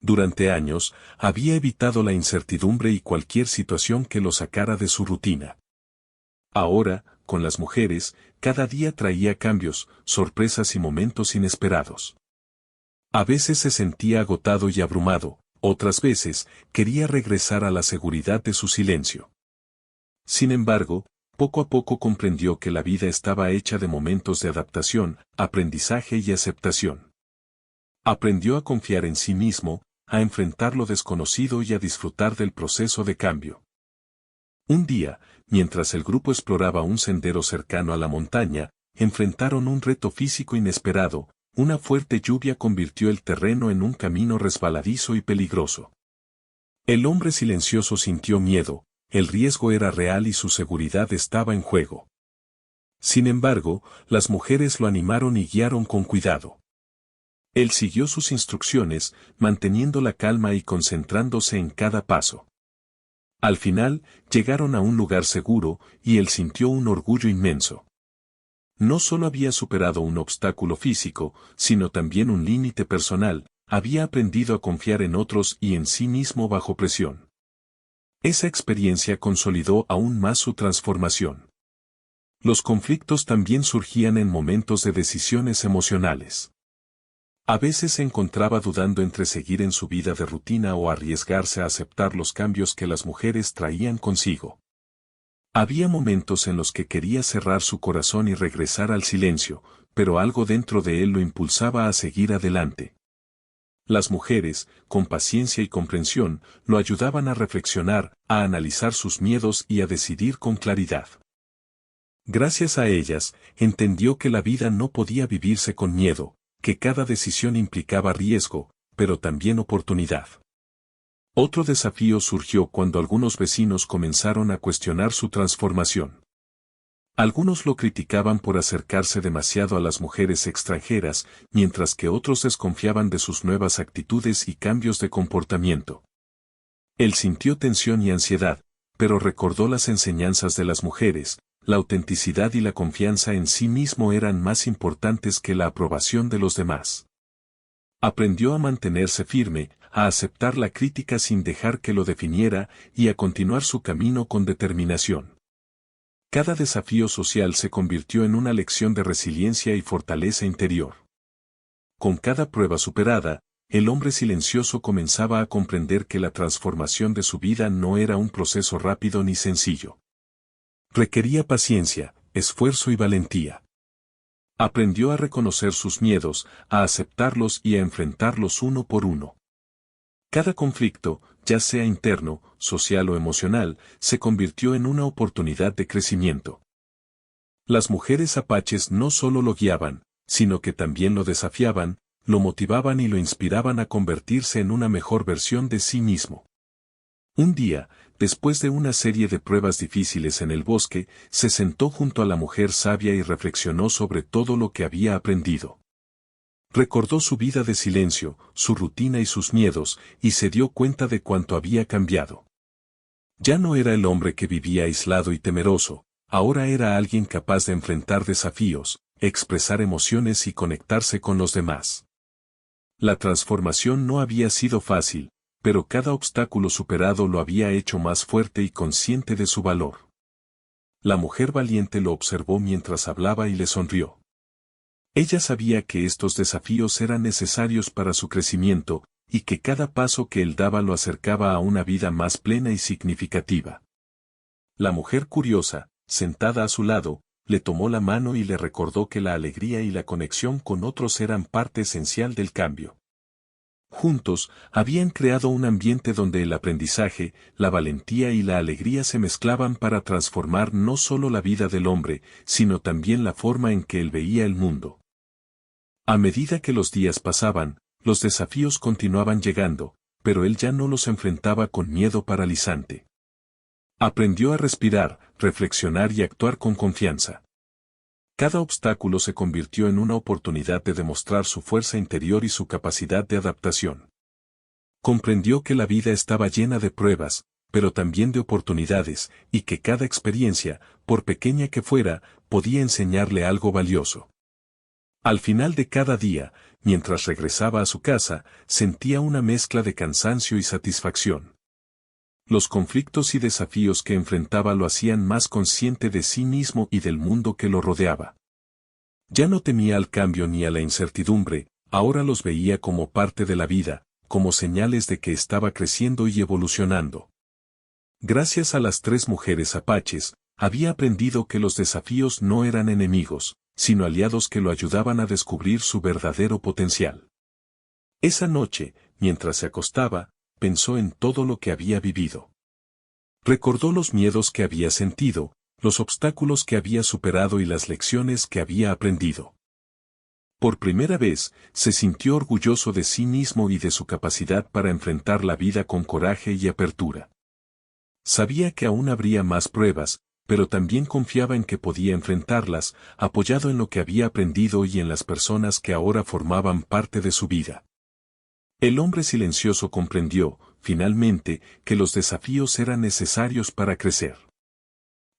Speaker 1: Durante años, había evitado la incertidumbre y cualquier situación que lo sacara de su rutina. Ahora, con las mujeres, cada día traía cambios, sorpresas y momentos inesperados. A veces se sentía agotado y abrumado, otras veces, quería regresar a la seguridad de su silencio. Sin embargo, poco a poco comprendió que la vida estaba hecha de momentos de adaptación, aprendizaje y aceptación. Aprendió a confiar en sí mismo, a enfrentar lo desconocido y a disfrutar del proceso de cambio. Un día, mientras el grupo exploraba un sendero cercano a la montaña, enfrentaron un reto físico inesperado. Una fuerte lluvia convirtió el terreno en un camino resbaladizo y peligroso. El hombre silencioso sintió miedo, el riesgo era real y su seguridad estaba en juego. Sin embargo, las mujeres lo animaron y guiaron con cuidado. Él siguió sus instrucciones, manteniendo la calma y concentrándose en cada paso. Al final, llegaron a un lugar seguro, y él sintió un orgullo inmenso. No solo había superado un obstáculo físico, sino también un límite personal, había aprendido a confiar en otros y en sí mismo bajo presión. Esa experiencia consolidó aún más su transformación. Los conflictos también surgían en momentos de decisiones emocionales. A veces se encontraba dudando entre seguir en su vida de rutina o arriesgarse a aceptar los cambios que las mujeres traían consigo. Había momentos en los que quería cerrar su corazón y regresar al silencio, pero algo dentro de él lo impulsaba a seguir adelante. Las mujeres, con paciencia y comprensión, lo ayudaban a reflexionar, a analizar sus miedos y a decidir con claridad. Gracias a ellas, entendió que la vida no podía vivirse con miedo, que cada decisión implicaba riesgo, pero también oportunidad. Otro desafío surgió cuando algunos vecinos comenzaron a cuestionar su transformación. Algunos lo criticaban por acercarse demasiado a las mujeres extranjeras, mientras que otros desconfiaban de sus nuevas actitudes y cambios de comportamiento. Él sintió tensión y ansiedad, pero recordó las enseñanzas de las mujeres. La autenticidad y la confianza en sí mismo eran más importantes que la aprobación de los demás. Aprendió a mantenerse firme, a aceptar la crítica sin dejar que lo definiera y a continuar su camino con determinación. Cada desafío social se convirtió en una lección de resiliencia y fortaleza interior. Con cada prueba superada, el hombre silencioso comenzaba a comprender que la transformación de su vida no era un proceso rápido ni sencillo. Requería paciencia, esfuerzo y valentía. Aprendió a reconocer sus miedos, a aceptarlos y a enfrentarlos uno por uno. Cada conflicto, ya sea interno, social o emocional, se convirtió en una oportunidad de crecimiento. Las mujeres apaches no solo lo guiaban, sino que también lo desafiaban, lo motivaban y lo inspiraban a convertirse en una mejor versión de sí mismo. Un día, después de una serie de pruebas difíciles en el bosque, se sentó junto a la mujer sabia y reflexionó sobre todo lo que había aprendido. Recordó su vida de silencio, su rutina y sus miedos, y se dio cuenta de cuánto había cambiado. Ya no era el hombre que vivía aislado y temeroso, ahora era alguien capaz de enfrentar desafíos, expresar emociones y conectarse con los demás. La transformación no había sido fácil, pero cada obstáculo superado lo había hecho más fuerte y consciente de su valor. La mujer valiente lo observó mientras hablaba y le sonrió. Ella sabía que estos desafíos eran necesarios para su crecimiento, y que cada paso que él daba lo acercaba a una vida más plena y significativa. La mujer curiosa, sentada a su lado, le tomó la mano y le recordó que la alegría y la conexión con otros eran parte esencial del cambio. Juntos, habían creado un ambiente donde el aprendizaje, la valentía y la alegría se mezclaban para transformar no solo la vida del hombre, sino también la forma en que él veía el mundo. A medida que los días pasaban, los desafíos continuaban llegando, pero él ya no los enfrentaba con miedo paralizante. Aprendió a respirar, reflexionar y actuar con confianza. Cada obstáculo se convirtió en una oportunidad de demostrar su fuerza interior y su capacidad de adaptación. Comprendió que la vida estaba llena de pruebas, pero también de oportunidades, y que cada experiencia, por pequeña que fuera, podía enseñarle algo valioso. Al final de cada día, mientras regresaba a su casa, sentía una mezcla de cansancio y satisfacción. Los conflictos y desafíos que enfrentaba lo hacían más consciente de sí mismo y del mundo que lo rodeaba. Ya no temía al cambio ni a la incertidumbre, ahora los veía como parte de la vida, como señales de que estaba creciendo y evolucionando. Gracias a las 3 mujeres apaches, había aprendido que los desafíos no eran enemigos, sino aliados que lo ayudaban a descubrir su verdadero potencial. Esa noche, mientras se acostaba, pensó en todo lo que había vivido. Recordó los miedos que había sentido, los obstáculos que había superado y las lecciones que había aprendido. Por primera vez, se sintió orgulloso de sí mismo y de su capacidad para enfrentar la vida con coraje y apertura. Sabía que aún habría más pruebas, pero también confiaba en que podía enfrentarlas, apoyado en lo que había aprendido y en las personas que ahora formaban parte de su vida. El hombre silencioso comprendió, finalmente, que los desafíos eran necesarios para crecer.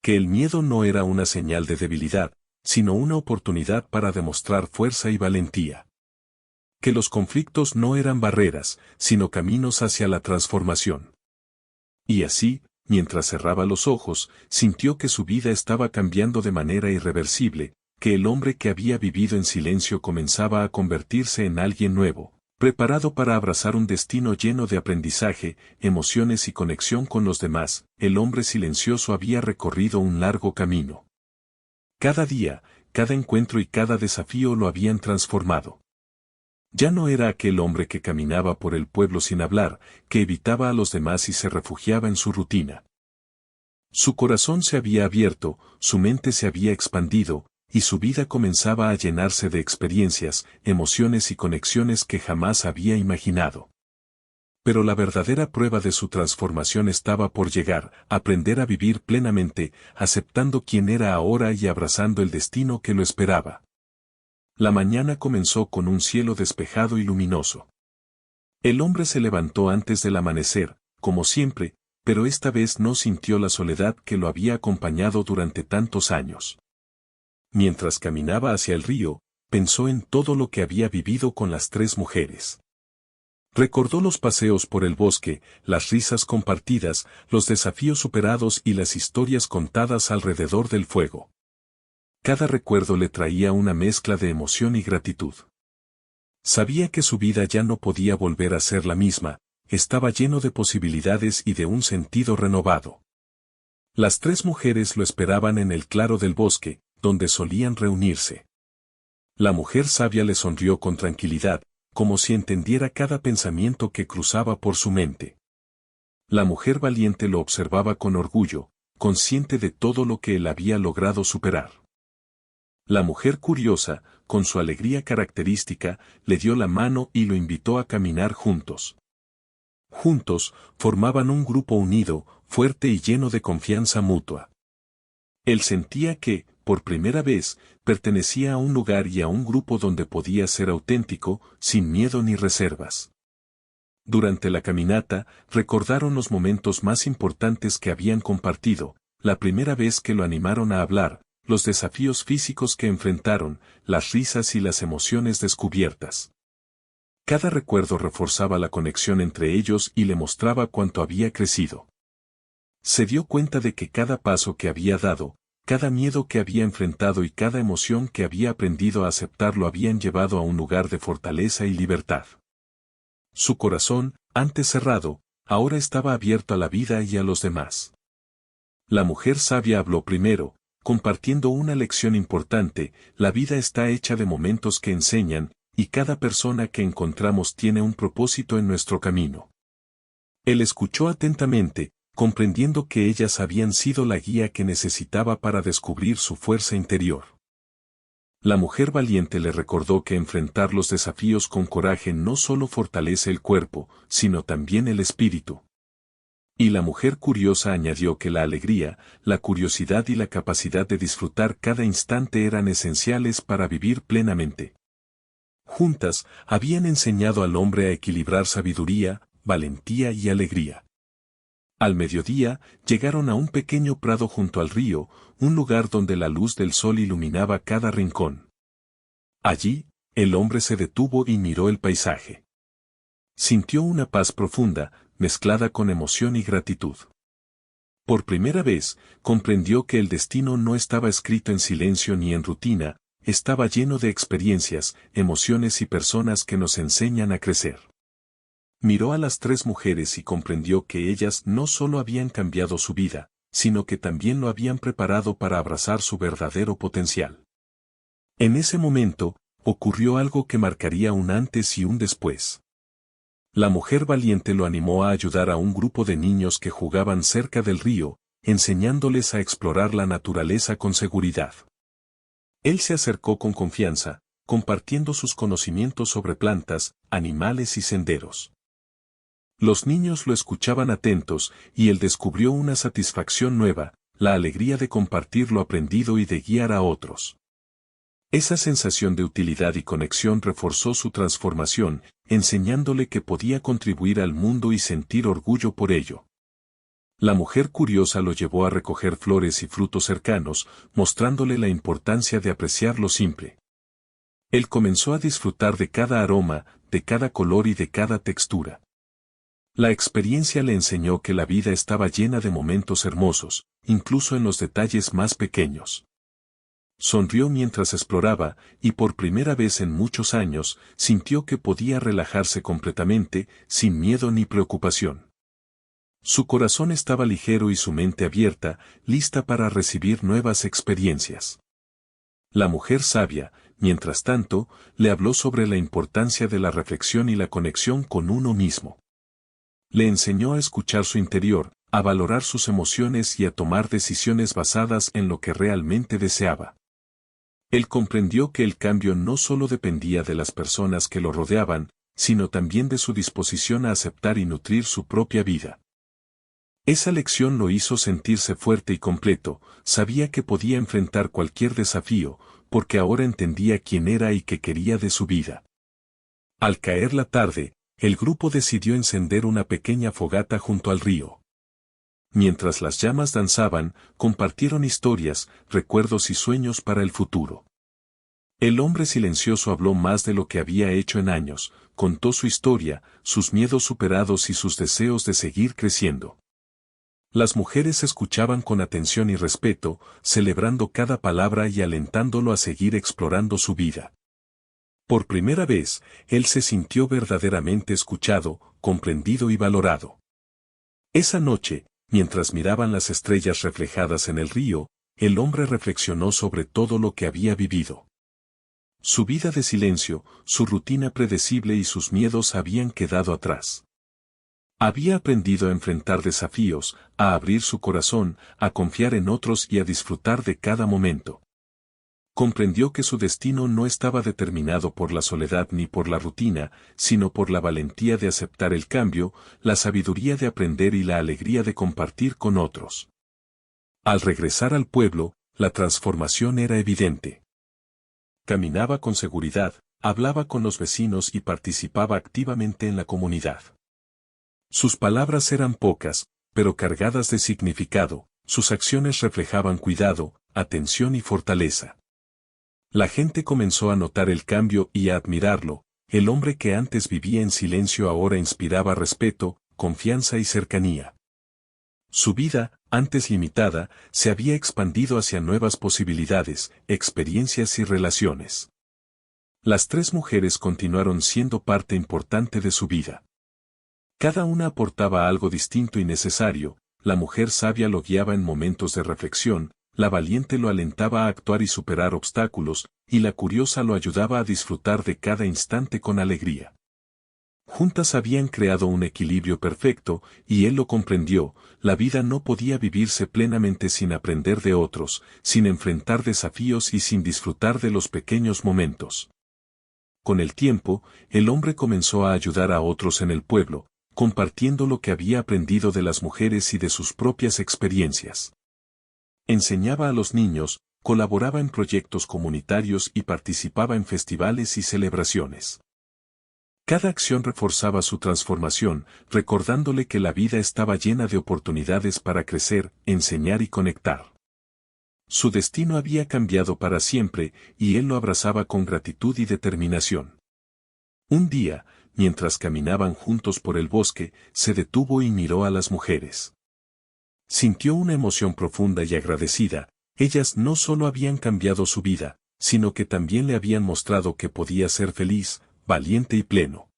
Speaker 1: Que el miedo no era una señal de debilidad, sino una oportunidad para demostrar fuerza y valentía. Que los conflictos no eran barreras, sino caminos hacia la transformación. Y así, mientras cerraba los ojos, sintió que su vida estaba cambiando de manera irreversible, que el hombre que había vivido en silencio comenzaba a convertirse en alguien nuevo, preparado para abrazar un destino lleno de aprendizaje, emociones y conexión con los demás. El hombre silencioso había recorrido un largo camino. Cada día, cada encuentro y cada desafío lo habían transformado. Ya no era aquel hombre que caminaba por el pueblo sin hablar, que evitaba a los demás y se refugiaba en su rutina. Su corazón se había abierto, su mente se había expandido, y su vida comenzaba a llenarse de experiencias, emociones y conexiones que jamás había imaginado. Pero la verdadera prueba de su transformación estaba por llegar: aprender a vivir plenamente, aceptando quién era ahora y abrazando el destino que lo esperaba. La mañana comenzó con un cielo despejado y luminoso. El hombre se levantó antes del amanecer, como siempre, pero esta vez no sintió la soledad que lo había acompañado durante tantos años. Mientras caminaba hacia el río, pensó en todo lo que había vivido con las 3 mujeres. Recordó los paseos por el bosque, las risas compartidas, los desafíos superados y las historias contadas alrededor del fuego. Cada recuerdo le traía una mezcla de emoción y gratitud. Sabía que su vida ya no podía volver a ser la misma, estaba lleno de posibilidades y de un sentido renovado. Las 3 mujeres lo esperaban en el claro del bosque, donde solían reunirse. La mujer sabia le sonrió con tranquilidad, como si entendiera cada pensamiento que cruzaba por su mente. La mujer valiente lo observaba con orgullo, consciente de todo lo que él había logrado superar. La mujer curiosa, con su alegría característica, le dio la mano y lo invitó a caminar juntos. Juntos, formaban un grupo unido, fuerte y lleno de confianza mutua. Él sentía que, por primera vez, pertenecía a un lugar y a un grupo donde podía ser auténtico, sin miedo ni reservas. Durante la caminata, recordaron los momentos más importantes que habían compartido: la primera vez que lo animaron a hablar, los desafíos físicos que enfrentaron, las risas y las emociones descubiertas. Cada recuerdo reforzaba la conexión entre ellos y le mostraba cuánto había crecido. Se dio cuenta de que cada paso que había dado, cada miedo que había enfrentado y cada emoción que había aprendido a aceptar lo habían llevado a un lugar de fortaleza y libertad. Su corazón, antes cerrado, ahora estaba abierto a la vida y a los demás. La mujer sabia habló primero, compartiendo una lección importante: la vida está hecha de momentos que enseñan, y cada persona que encontramos tiene un propósito en nuestro camino. Él escuchó atentamente, comprendiendo que ellas habían sido la guía que necesitaba para descubrir su fuerza interior. La mujer valiente le recordó que enfrentar los desafíos con coraje no solo fortalece el cuerpo, sino también el espíritu. Y la mujer curiosa añadió que la alegría, la curiosidad y la capacidad de disfrutar cada instante eran esenciales para vivir plenamente. Juntas, habían enseñado al hombre a equilibrar sabiduría, valentía y alegría. Al mediodía, llegaron a un pequeño prado junto al río, un lugar donde la luz del sol iluminaba cada rincón. Allí, el hombre se detuvo y miró el paisaje. Sintió una paz profunda, mezclada con emoción y gratitud. Por primera vez, comprendió que el destino no estaba escrito en silencio ni en rutina, estaba lleno de experiencias, emociones y personas que nos enseñan a crecer. Miró a las 3 mujeres y comprendió que ellas no solo habían cambiado su vida, sino que también lo habían preparado para abrazar su verdadero potencial. En ese momento, ocurrió algo que marcaría un antes y un después. La mujer valiente lo animó a ayudar a un grupo de niños que jugaban cerca del río, enseñándoles a explorar la naturaleza con seguridad. Él se acercó con confianza, compartiendo sus conocimientos sobre plantas, animales y senderos. Los niños lo escuchaban atentos, y él descubrió una satisfacción nueva, la alegría de compartir lo aprendido y de guiar a otros. Esa sensación de utilidad y conexión reforzó su transformación, enseñándole que podía contribuir al mundo y sentir orgullo por ello. La mujer curiosa lo llevó a recoger flores y frutos cercanos, mostrándole la importancia de apreciar lo simple. Él comenzó a disfrutar de cada aroma, de cada color y de cada textura. La experiencia le enseñó que la vida estaba llena de momentos hermosos, incluso en los detalles más pequeños. Sonrió mientras exploraba, y por primera vez en muchos años, sintió que podía relajarse completamente, sin miedo ni preocupación. Su corazón estaba ligero y su mente abierta, lista para recibir nuevas experiencias. La mujer sabia, mientras tanto, le habló sobre la importancia de la reflexión y la conexión con uno mismo. Le enseñó a escuchar su interior, a valorar sus emociones y a tomar decisiones basadas en lo que realmente deseaba. Él comprendió que el cambio no solo dependía de las personas que lo rodeaban, sino también de su disposición a aceptar y nutrir su propia vida. Esa lección lo hizo sentirse fuerte y completo, sabía que podía enfrentar cualquier desafío, porque ahora entendía quién era y qué quería de su vida. Al caer la tarde, el grupo decidió encender una pequeña fogata junto al río. Mientras las llamas danzaban, compartieron historias, recuerdos y sueños para el futuro. El hombre silencioso habló más de lo que había hecho en años, contó su historia, sus miedos superados y sus deseos de seguir creciendo. Las mujeres escuchaban con atención y respeto, celebrando cada palabra y alentándolo a seguir explorando su vida. Por primera vez, él se sintió verdaderamente escuchado, comprendido y valorado. Esa noche, mientras miraban las estrellas reflejadas en el río, el hombre reflexionó sobre todo lo que había vivido. Su vida de silencio, su rutina predecible y sus miedos habían quedado atrás. Había aprendido a enfrentar desafíos, a abrir su corazón, a confiar en otros y a disfrutar de cada momento. Comprendió que su destino no estaba determinado por la soledad ni por la rutina, sino por la valentía de aceptar el cambio, la sabiduría de aprender y la alegría de compartir con otros. Al regresar al pueblo, la transformación era evidente. Caminaba con seguridad, hablaba con los vecinos y participaba activamente en la comunidad. Sus palabras eran pocas, pero cargadas de significado, sus acciones reflejaban cuidado, atención y fortaleza. La gente comenzó a notar el cambio y a admirarlo, el hombre que antes vivía en silencio ahora inspiraba respeto, confianza y cercanía. Su vida, antes limitada, se había expandido hacia nuevas posibilidades, experiencias y relaciones. Las tres mujeres continuaron siendo parte importante de su vida. Cada una aportaba algo distinto y necesario, la mujer sabia lo guiaba en momentos de reflexión, la valiente lo alentaba a actuar y superar obstáculos, y la curiosa lo ayudaba a disfrutar de cada instante con alegría. Juntas habían creado un equilibrio perfecto, y él lo comprendió, la vida no podía vivirse plenamente sin aprender de otros, sin enfrentar desafíos y sin disfrutar de los pequeños momentos. Con el tiempo, el hombre comenzó a ayudar a otros en el pueblo, compartiendo lo que había aprendido de las mujeres y de sus propias experiencias. Enseñaba a los niños, colaboraba en proyectos comunitarios y participaba en festivales y celebraciones. Cada acción reforzaba su transformación, recordándole que la vida estaba llena de oportunidades para crecer, enseñar y conectar. Su destino había cambiado para siempre, y él lo abrazaba con gratitud y determinación. Un día, mientras caminaban juntos por el bosque, se detuvo y miró a las mujeres. Sintió una emoción profunda y agradecida, ellas no solo habían cambiado su vida, sino que también le habían mostrado que podía ser feliz, valiente y pleno.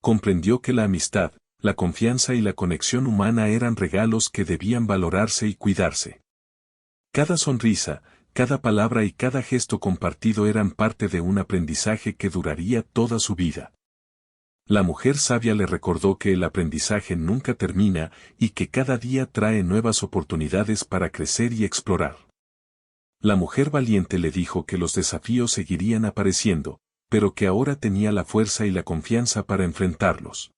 Speaker 1: Comprendió que la amistad, la confianza y la conexión humana eran regalos que debían valorarse y cuidarse. Cada sonrisa, cada palabra y cada gesto compartido eran parte de un aprendizaje que duraría toda su vida. La mujer sabia le recordó que el aprendizaje nunca termina y que cada día trae nuevas oportunidades para crecer y explorar. La mujer valiente le dijo que los desafíos seguirían apareciendo, pero que ahora tenía la fuerza y la confianza para enfrentarlos.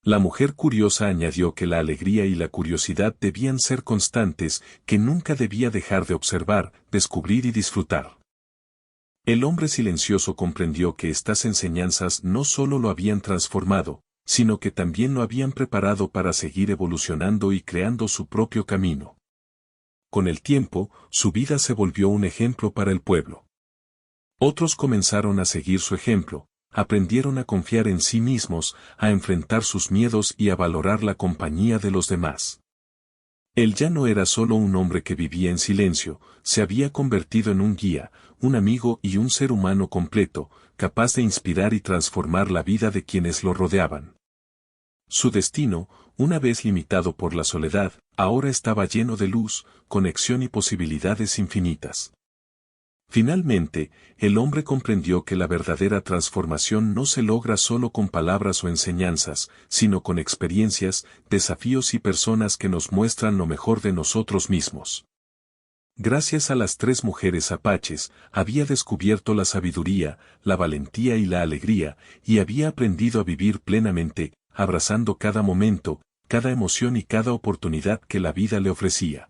Speaker 1: La mujer curiosa añadió que la alegría y la curiosidad debían ser constantes, que nunca debía dejar de observar, descubrir y disfrutar. El hombre silencioso comprendió que estas enseñanzas no solo lo habían transformado, sino que también lo habían preparado para seguir evolucionando y creando su propio camino. Con el tiempo, su vida se volvió un ejemplo para el pueblo. Otros comenzaron a seguir su ejemplo, aprendieron a confiar en sí mismos, a enfrentar sus miedos y a valorar la compañía de los demás. Él ya no era solo un hombre que vivía en silencio, se había convertido en un guía, un amigo y un ser humano completo, capaz de inspirar y transformar la vida de quienes lo rodeaban. Su destino, una vez limitado por la soledad, ahora estaba lleno de luz, conexión y posibilidades infinitas. Finalmente, el hombre comprendió que la verdadera transformación no se logra solo con palabras o enseñanzas, sino con experiencias, desafíos y personas que nos muestran lo mejor de nosotros mismos. Gracias a las 3 mujeres apaches, había descubierto la sabiduría, la valentía y la alegría, y había aprendido a vivir plenamente, abrazando cada momento, cada emoción y cada oportunidad que la vida le ofrecía.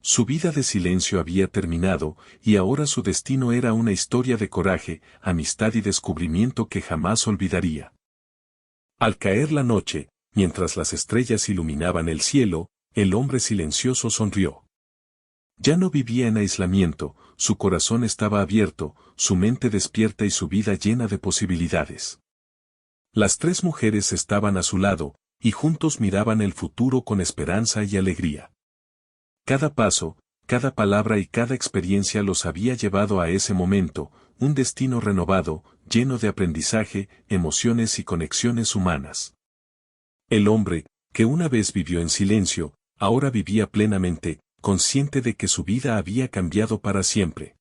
Speaker 1: Su vida de silencio había terminado, y ahora su destino era una historia de coraje, amistad y descubrimiento que jamás olvidaría. Al caer la noche, mientras las estrellas iluminaban el cielo, el hombre silencioso sonrió. Ya no vivía en aislamiento, su corazón estaba abierto, su mente despierta y su vida llena de posibilidades. Las 3 mujeres estaban a su lado, y juntos miraban el futuro con esperanza y alegría. Cada paso, cada palabra y cada experiencia los había llevado a ese momento, un destino renovado, lleno de aprendizaje, emociones y conexiones humanas. El hombre, que una vez vivió en silencio, ahora vivía plenamente, consciente de que su vida había cambiado para siempre.